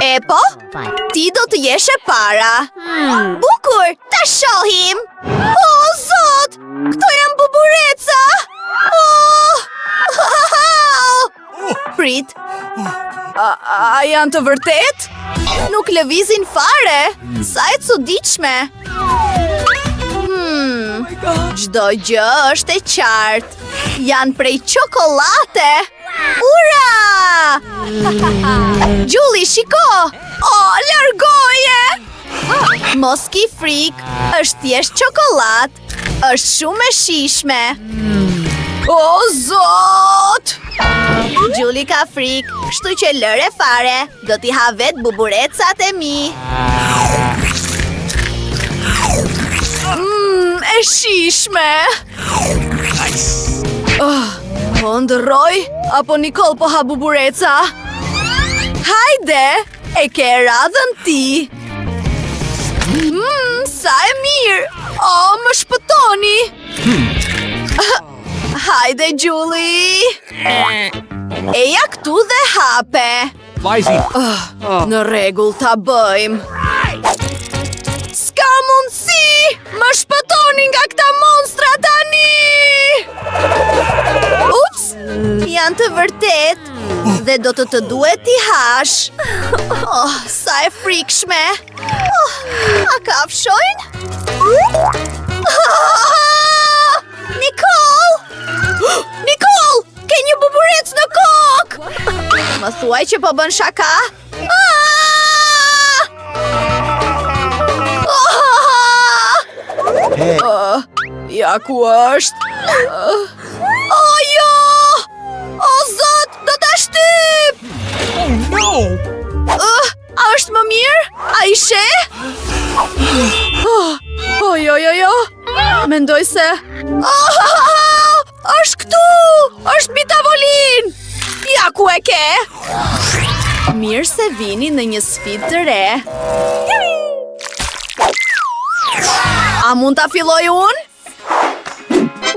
E po, ti do të jesh e para. Bukur, ta shohim. O, zot, këto janë bubureca. Prit, a janë të vërtet? Nuk lëvizin fare. Sa e cuditshme. Çdo gjë është e qartë. Janë prej çokolate. Ura! Julie, shiko! Largoje! Mos ki frik, është thjesht çokolat. Është shumë e shijshme. O, zot! Julie ka frik, kështu që lëre fare. Do t'i ha vet buburecat e mi. E shijshme. Po ndërroj, apo Nicole po ha bubureca? Hajde, e ke radhën ti. Sa e mirë. Më shpëtoni. Hajde, Julie. Eja këtu dhe hape. Në rregull ta bëjmë. S'ka mundësi! Më shpëtoni nga këta monstra tani! Ups! Janë të vërtet dhe do të duhet t'i hash. Sa e frikshme! A kafshojnë? Nicole! Nicole! Ke një buburec në kokë! Më thuaj që po bën shaka? Ja ku është? Jo! O, zot, do t'a shtyp! A është më mirë? A ishe? Jo. Mendoj se... është këtu! është mbi tavolin! Ja ku e ke! Mirë se vini në një sfidë të re. A mund ta filloj unë?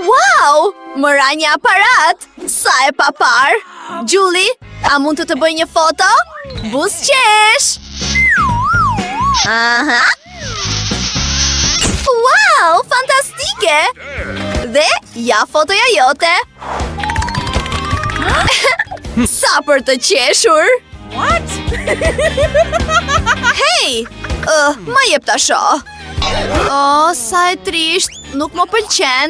Wow! Më ra një aparat! Sa e papar! Julie, a mund të bëj një foto? Buzëqesh! Wow! Fantastike! Dhe ja fotoja jote! Sa për të qeshur! What? Hej! Ma jep ta shoh! Sa e trisht, nuk më pëlqen.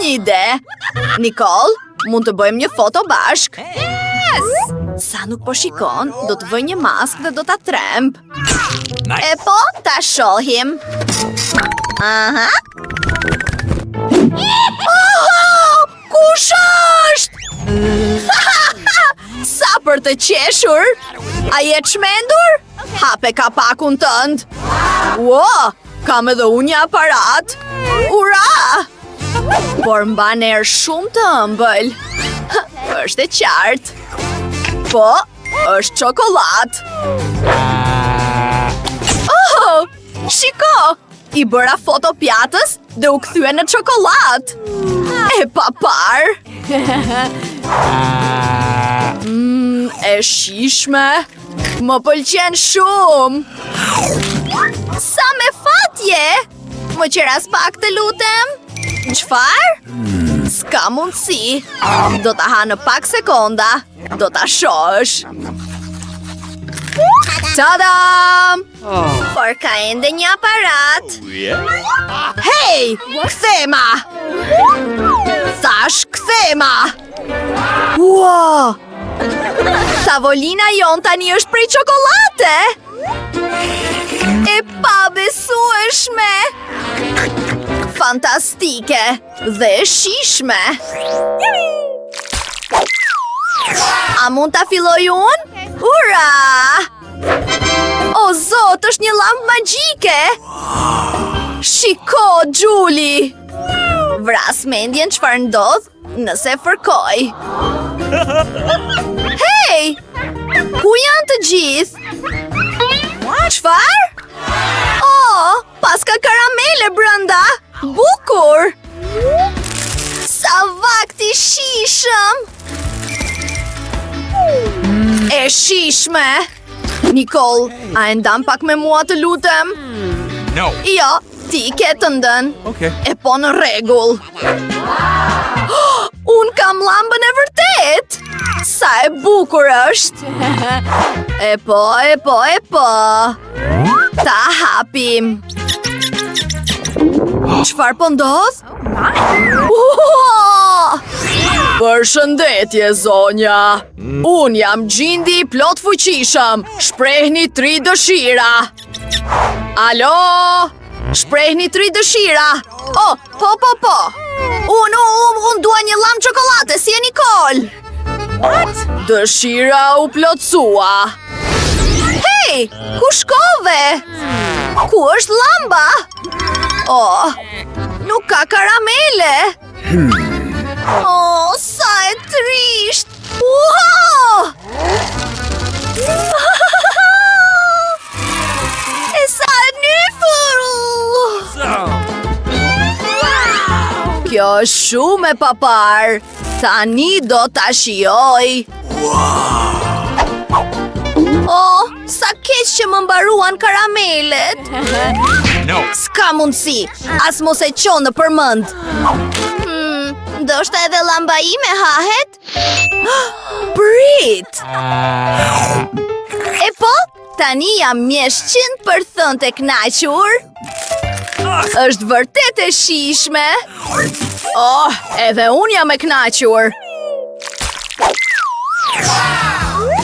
Një ide. Nicole, mund të bëjmë një foto bashk. Sa nuk po shikon, do të vëj një mask dhe do ta tremb. E po, ta shohim. Kush është? Sa për të qeshur? A je çmendur? Hape kapakun tënd. Wow, kam edhe unë një aparat. Ura! Por mban erë shumë të ëmbël. Është e qartë. Po, është çokolat. Shiko! I bëra foto pjatës dhe u kthye në çokolat. E papar. E shijshme. Më pëlqen shumë. Sa me fatje. Më qeras pak të lutem. Çfarë? S'ka mundësi. Do ta ha në pak sekonda. Do ta shohësh. Tadam! Por ka ende një aparat. Hej! Kthema! Thash kthema! Wow! Tavolina jon tani është prej çokolate! E pabesueshme! Fantastike! Dhe e shijshme! A mund ta filloj unë? Ura! O zot, është një llampë magjike! Shiko, Julie! Vras mendjen çfarë ndodh nëse fërkoj. Hej! Ku janë të gjithë? Çfarë? Pas ka karamele brenda! Bukur! Sa vakt i shijshëm! E shishme! Nicole, a e ndan pak me mua të lutem? No. Jo, ti ke të ndën. Okay. E po në rregull. Unë kam llambën e vërtet! Sa e bukur është! E po. Ta hapim. Çfarë po ndodh? Përshëndetje, zonja. Unë jam Gjindi plot fuqishëm. Shprehni 3 dëshira. Alo? Shprehni 3 dëshira. Oh, po. Unë dua një llam çokolate, si e Nicole. What? Dëshira u plotsua. Hey, ku shkove? Ku është llamba? Oh, nuk ka karamele. Oh, sa e trisht. Wow! E sa e nyfur. Kjo është shumë e papar. Tani do ta shijoj. Oh, sa keq që më mbaruan karamelet. No. S'ka mundësi, as mos e qonë në përmend. Ndoshta edhe llamba ime hahet? Prit! E po, tani jam mjesht 100% e kënaqur. Është vërtet e shijshme. Oh, edhe unë jam e kënaqur.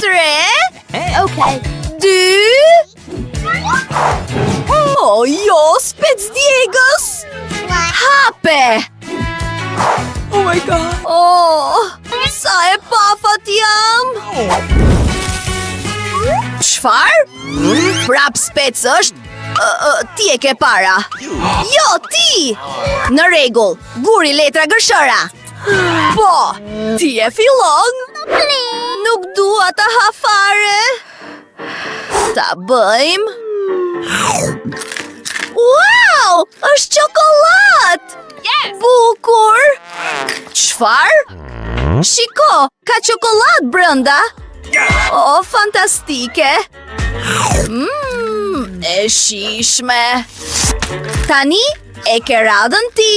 3. Okay. 2. Oh, jo, spec djegës. Hape. Oh my god. Oh, sa e pafat jam. Çfarë? Prap spec është? Ti e ke para. Jo, ti! Në rregull, guri letra gërshëra. Po, ti e fillon. Nuk dua ta ha fare. Ta bëjmë. Wow, është çokoladë. Yes. Bukur. Çfarë? Shiko, ka çokoladë brenda. Oh, fantastike. E shijshme. Tani e ke radhën ti.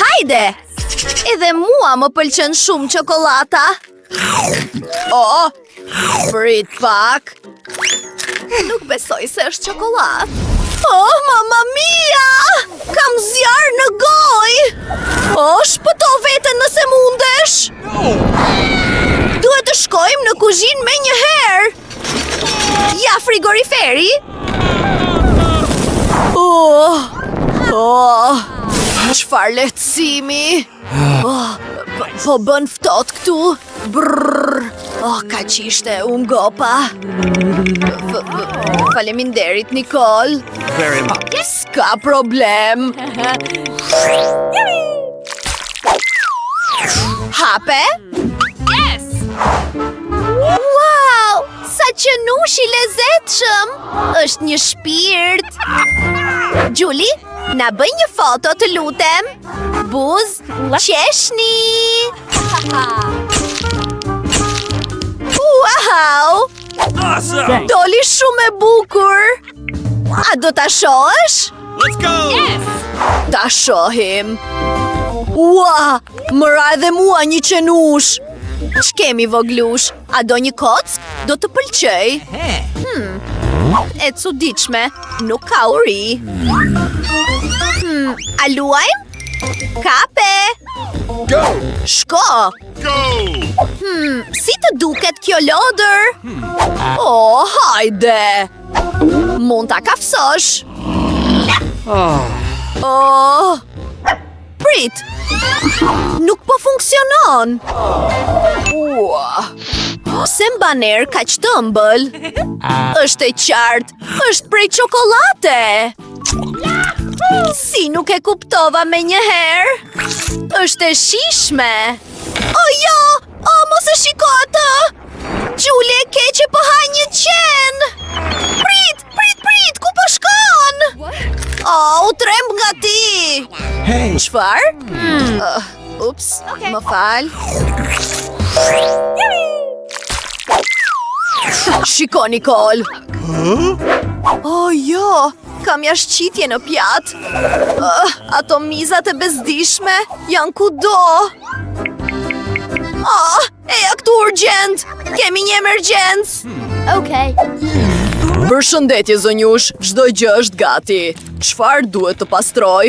Hajde. Edhe mua më pëlqen shumë çokolata. Oh, prit pak. Nuk besoj se është çokoladë. Oh, mamma mia! Kam zjarr në gojë. Oh, shpëto veten nëse mundesh. Duhet të shkojmë në kuzhinë me një herë. Ja frigoriferi. Çfarë lehtësimi. Po bën ftohtë këtu. Brrr. Kaq ishte unë gopa. Faleminderit, Nicole. Very much. S'ka problem. Hape? Yes! Wow! Sa qenush i lezetshëm! Është një shpirt. Julie, na bëj një foto të lutem. Buz, qeshni! Wow! Awesome. Doli shumë e bukur. A do ta shohësh? Let's go. Yes! Ta shohim. Ua, më ra edhe mua një qenush. Ç'kemi voglush? A do një kock? Do të pëlqej. E çuditshme, nuk ka uri. A luajm? Kape. Go. Shko. Go. Si të duket kjo lodër? Oh, hajde. Mund ta kafsosh. Oh. Prit. Nuk po funksionon. Pse mban erë kaq të ëmbël? Është e qartë, është prej çokolate. Si nuk e kuptova me një herë? Është e shijshme. Oh jo, mos e shiko atë. Julie e keqe po ha një qen. Prit, ku po shkon? U tremb nga ti. Hey. Çfarë? Ups, më fal. Shiko, Nicole. Oh, jo, kam jashqitje në pjatë. Ato mizat e bezdishme janë kudo. Eja këtu urgjent. Kemi një emergjencë. Okay. Përshëndetje, zonjush. Çdo gjë është gati. Çfarë duhet të pastroj?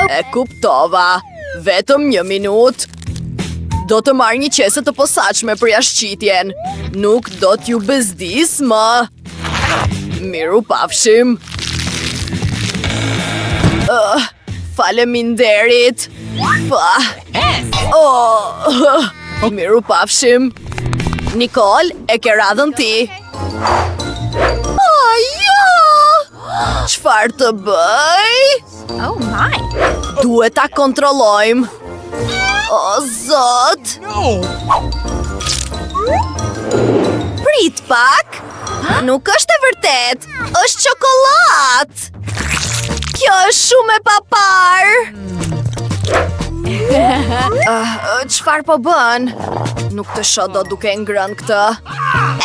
E kuptova. Vetëm 1 minutë. Do të marr një qese të posaçme për jashqitjen. Nuk do t'ju bezdis më. Miru pafshim. Faleminderit. Miru pafshim. Nicole, e ke radhën ti. Jo! Çfarë të bëj? Oh my. Duhet ta kontrollojmë. O, zot! Prit pak! Nuk është e vërtet! Është çokoladë! Kjo është shumë e papar! Çfarë po bën? Nuk të shoh dot duke ngrënë këtë.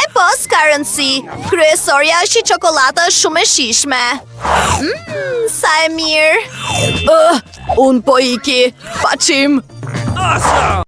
E po, s'ka rëndësi. Kryesorja është që çokolata është shumë e shijshme. Sa e mirë. Un po iki. Paçim. Awesome!